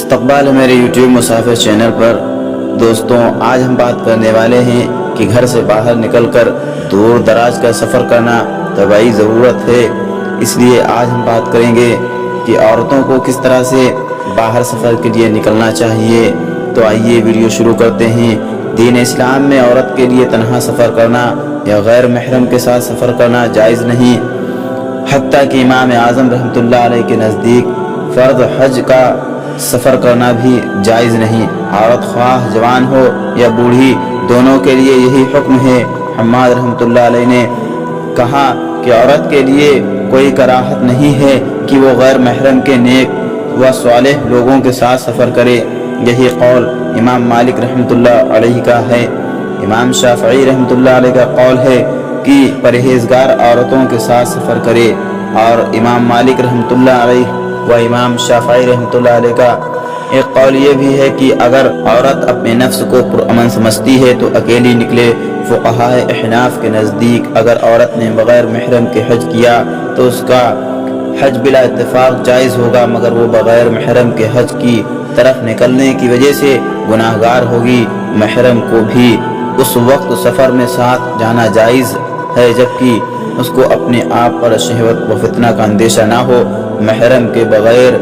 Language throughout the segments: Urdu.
استقبال ہے میرے یوٹیوب مسافر چینل پر۔ دوستوں، آج ہم بات کرنے والے ہیں کہ گھر سے باہر نکل کر دور دراز کا سفر کرنا طبعی ضرورت ہے۔ اس لیے آج ہم بات کریں گے کہ عورتوں کو کس طرح سے باہر سفر کے لیے نکلنا چاہیے۔ تو آئیے ویڈیو شروع کرتے ہیں۔ دین اسلام میں عورت کے لیے تنہا سفر کرنا یا غیر محرم کے ساتھ سفر کرنا جائز نہیں، حتیٰ کہ امام اعظم رحمۃ اللہ علیہ کے نزدیک فرض حج کا سفر کرنا بھی جائز نہیں۔ عورت خواہ جوان ہو یا بوڑھی، دونوں کے لیے یہی حکم ہے۔ حماد رحمۃ اللہ علیہ نے کہا کہ عورت کے لیے کوئی کراہت نہیں ہے کہ وہ غیر محرم کے نیک و صالح لوگوں کے ساتھ سفر کرے۔ یہی قول امام مالک رحمۃ اللہ علیہ کا ہے۔ امام شافعی رحمۃ اللہ علیہ کا قول ہے کہ پرہیزگار عورتوں کے ساتھ سفر کرے، اور امام مالک رحمۃ اللہ علیہ و امام شافعی رحمۃ اللہ علیہ کا ایک قول یہ بھی ہے کہ اگر عورت اپنے نفس کو پرامن سمجھتی ہے تو اکیلی نکلے۔ فقہائے احناف کے نزدیک اگر عورت نے بغیر محرم کے حج کیا تو اس کا حج بلا اتفاق جائز ہوگا، مگر وہ بغیر محرم کے حج کی طرف نکلنے کی وجہ سے گناہ گار ہوگی۔ محرم کو بھی اس وقت سفر میں ساتھ جانا جائز ہے جبکہ اس کو اپنے آپ پر شہوت و فتنہ کا اندیشہ نہ ہو۔ محرم کے بغیر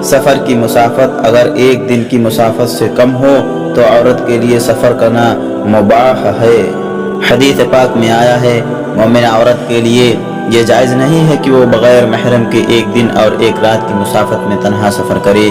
سفر کی مسافت اگر ایک دن کی مسافت سے کم ہو تو عورت کے لیے سفر کرنا مباح ہے۔ حدیث پاک میں آیا ہے، مومن عورت کے لیے یہ جائز نہیں ہے کہ وہ بغیر محرم کے ایک دن اور ایک رات کی مسافت میں تنہا سفر کرے۔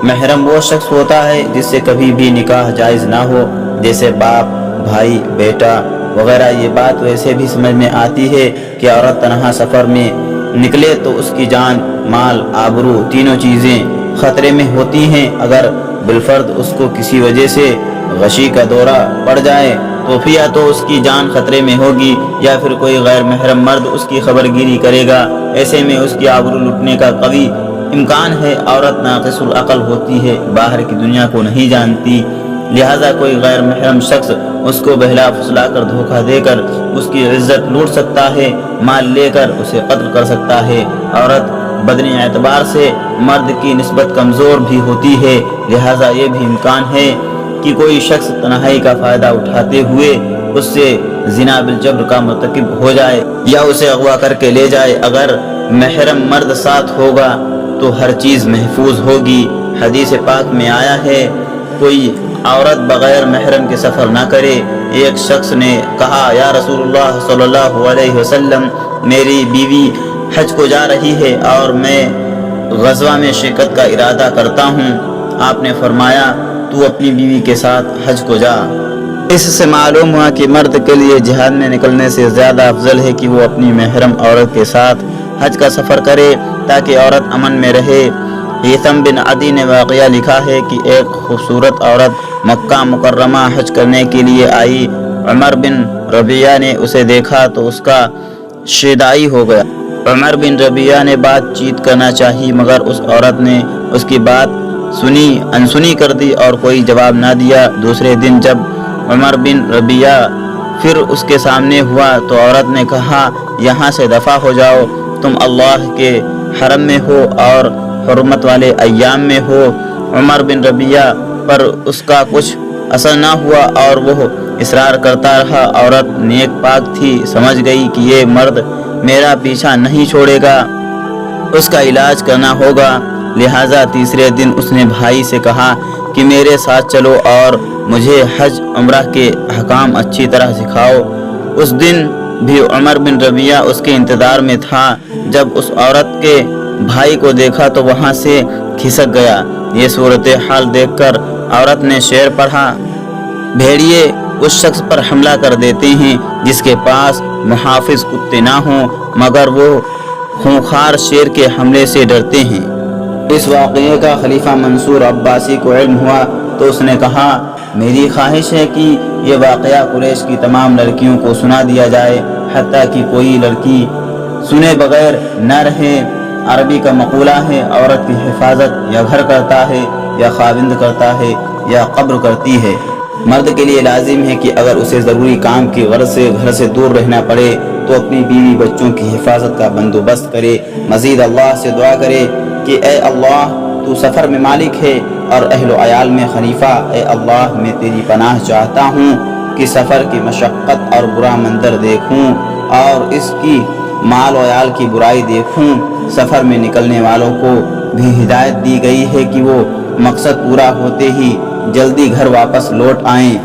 محرم وہ شخص ہوتا ہے جس سے کبھی بھی نکاح جائز نہ ہو، جیسے باپ، بھائی، بیٹا وغیرہ۔ یہ بات ویسے بھی سمجھ میں آتی ہے کہ عورت تنہا سفر میں نکلے تو اس کی جان، مال، آبرو تینوں چیزیں خطرے میں ہوتی ہیں۔ اگر بالفرض اس کو کسی وجہ سے غشی کا دورہ پڑ جائے تو پھر یا تو اس کی جان خطرے میں ہوگی یا پھر کوئی غیر محرم مرد اس کی خبر گیری کرے گا۔ ایسے میں اس کی آبرو لٹنے کا قوی امکان ہے۔ عورت ناقص العقل ہوتی ہے، باہر کی دنیا کو نہیں جانتی، لہذا کوئی غیر محرم شخص اس کو بہلا پھسلا کر دھوکہ دے کر اس کی عزت لوٹ سکتا ہے، مال لے کر اسے قتل کر سکتا ہے۔ عورت بدنی اعتبار سے مرد کی نسبت کمزور بھی ہوتی ہے، لہذا یہ بھی امکان ہے کہ کوئی شخص تنہائی کا فائدہ اٹھاتے ہوئے اس سے زنا بالجبر کا مرتکب ہو جائے یا اسے اغوا کر کے لے جائے۔ اگر محرم مرد ساتھ ہوگا تو ہر چیز محفوظ ہوگی۔ حدیث پاک میں آیا ہے، کوئی عورت بغیر محرم کے سفر نہ کرے۔ ایک شخص نے کہا، یا رسول اللہ صلی اللہ علیہ وسلم، میری بیوی حج کو جا رہی ہے اور میں غزوہ میں شرکت کا ارادہ کرتا ہوں۔ آپ نے فرمایا، تو اپنی بیوی کے ساتھ حج کو جا۔ اس سے معلوم ہوا کہ مرد کے لیے جہاد میں نکلنے سے زیادہ افضل ہے کہ وہ اپنی محرم عورت کے ساتھ حج کا سفر کرے تاکہ عورت امن میں رہے۔ ہیثم بن عدی نے واقعہ لکھا ہے کہ ایک خوبصورت عورت مکہ مکرمہ حج کرنے کے لیے آئی۔ عمر بن ربیعہ نے اسے دیکھا تو اس کا شیدائی ہو گیا۔ عمر بن ربیعہ نے بات چیت کرنا چاہی مگر اس عورت نے اس کی بات انسنی کر دی اور کوئی جواب نہ دیا۔ دوسرے دن جب عمر بن ربیعہ پھر اس کے سامنے ہوا تو عورت نے کہا، یہاں سے دفع ہو جاؤ، تم اللہ کے حرم میں ہو اور حرمت والے ایام میں ہو۔ عمر بن ربیعہ پر اس کا کچھ اثر نہ ہوا اور وہ اصرار کرتا رہا۔ عورت نیک پاک تھی، سمجھ گئی کہ یہ مرد میرا پیچھا نہیں چھوڑے گا، اس کا علاج کرنا ہوگا، لہٰذا تیسرے دن اس نے بھائی سے کہا کہ میرے ساتھ چلو اور مجھے حج عمرہ کے احکام اچھی طرح سکھاؤ۔ اس دن بھی عمر بن ربیعہ اس کے انتظار میں تھا۔ جب اس عورت کے بھائی کو دیکھا تو وہاں سے کھسک گیا۔ یہ صورتحال دیکھ کر عورت نے شعر پڑھا، بھیڑیے اس شخص پر حملہ کر دیتے ہیں جس کے پاس محافظ کتے نہ ہوں، مگر وہ خونخوار شیر کے حملے سے ڈرتے ہیں۔ اس واقعے کا خلیفہ منصور عباسی کو علم ہوا تو اس نے کہا، میری خواہش ہے کہ یہ واقعہ قریش کی تمام لڑکیوں کو سنا دیا جائے، حتیٰ کہ کوئی لڑکی سنے بغیر نہ رہے۔ عربی کا مقولہ ہے، عورت کی حفاظت یا گھر کرتا ہے یا خاوند کرتا ہے یا قبر کرتی ہے۔ مرد کے لیے لازم ہے کہ اگر اسے ضروری کام کی غرض سے گھر سے دور رہنا پڑے تو اپنی بیوی بچوں کی حفاظت کا بندوبست کرے۔ مزید اللہ سے دعا کرے کہ اے اللہ، تو تو سفر میں مالک ہے اور اہل و عیال میں خلیفہ۔ اے اللہ میں تیری پناہ چاہتا ہوں کہ سفر کی مشقت اور برا منظر دیکھوں اور اس کی مال و عیال کی برائی دیکھوں۔ سفر میں نکلنے والوں کو بھی ہدایت دی گئی ہے کہ وہ مقصد پورا ہوتے ہی جلدی گھر واپس لوٹ آئیں۔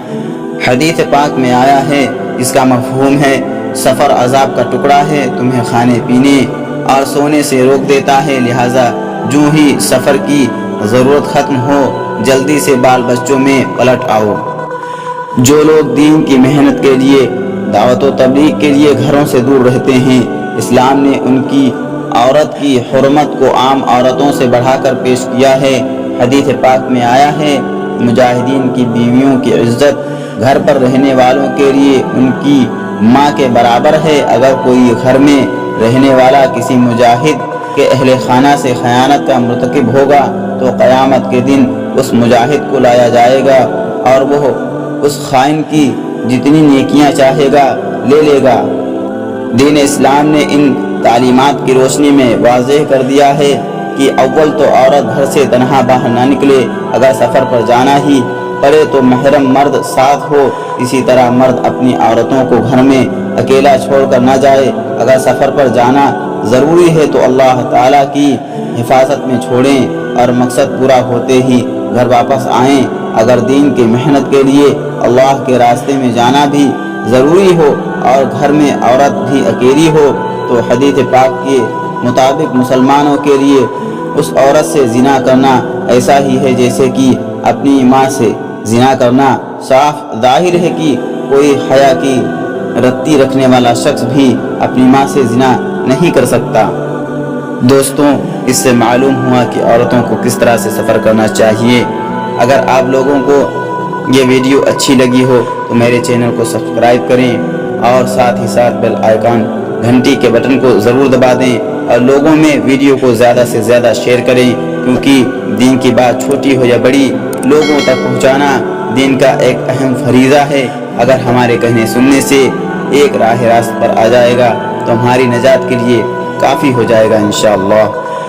حدیث پاک میں آیا ہے، اس کا مفہوم ہے سفر عذاب کا ٹکڑا ہے، تمہیں کھانے پینے اور سونے سے روک دیتا ہے، لہٰذا جو ہی سفر کی ضرورت ختم ہو جلدی سے بال بچوں میں پلٹ آؤ۔ جو لوگ دین کی محنت کے لیے، دعوت و تبلیغ کے لیے گھروں سے دور رہتے ہیں، اسلام نے ان کی عورت کی حرمت کو عام عورتوں سے بڑھا کر پیش کیا ہے۔ حدیث پاک میں آیا ہے، مجاہدین کی بیویوں کی عزت گھر پر رہنے والوں کے لیے ان کی ماں کے برابر ہے۔ اگر کوئی گھر میں رہنے والا کسی مجاہد کے اہل خانہ سے خیانت کا مرتکب ہوگا تو قیامت کے دن اس مجاہد کو لایا جائے گا اور وہ اس خائن کی جتنی نیکیاں چاہے گا لے لے گا۔ دین اسلام نے ان تعلیمات کی روشنی میں واضح کر دیا ہے کہ اول تو عورت گھر سے تنہا باہر نہ نکلے، اگر سفر پر جانا ہی پڑے تو محرم مرد ساتھ ہو۔ اسی طرح مرد اپنی عورتوں کو گھر میں اکیلا چھوڑ کر نہ جائے۔ اگر سفر پر جانا ضروری ہے تو اللہ تعالیٰ کی حفاظت میں چھوڑیں اور مقصد پورا ہوتے ہی گھر واپس آئیں۔ اگر دین کی محنت کے لیے اللہ کے راستے میں جانا بھی ضروری ہو اور گھر میں عورت بھی اکیلی ہو تو حدیث پاک کے مطابق مسلمانوں کے لیے اس عورت سے زنا کرنا ایسا ہی ہے جیسے کہ اپنی ماں سے زنا کرنا۔ صاف ظاہر ہے کہ کوئی حیا کی رتی رکھنے والا شخص بھی اپنی ماں سے زنا نہیں کر سکتا۔ دوستوں، اس سے معلوم ہوا کہ عورتوں کو کس طرح سے سفر کرنا چاہیے۔ اگر آپ لوگوں کو یہ ویڈیو اچھی لگی ہو تو میرے چینل کو سبسکرائب کریں اور ساتھ ہی ساتھ بیل آئیکن گھنٹی کے بٹن کو ضرور دبا دیں اور لوگوں میں ویڈیو کو زیادہ سے زیادہ شیئر کریں، کیونکہ دین کی بات چھوٹی ہو یا بڑی لوگوں تک پہنچانا دین کا ایک اہم فریضہ ہے۔ اگر ہمارے کہنے سننے سے ایک راہ راست پر آ جائے گا تو ہماری نجات کے لیے کافی ہو جائے گا انشاءاللہ۔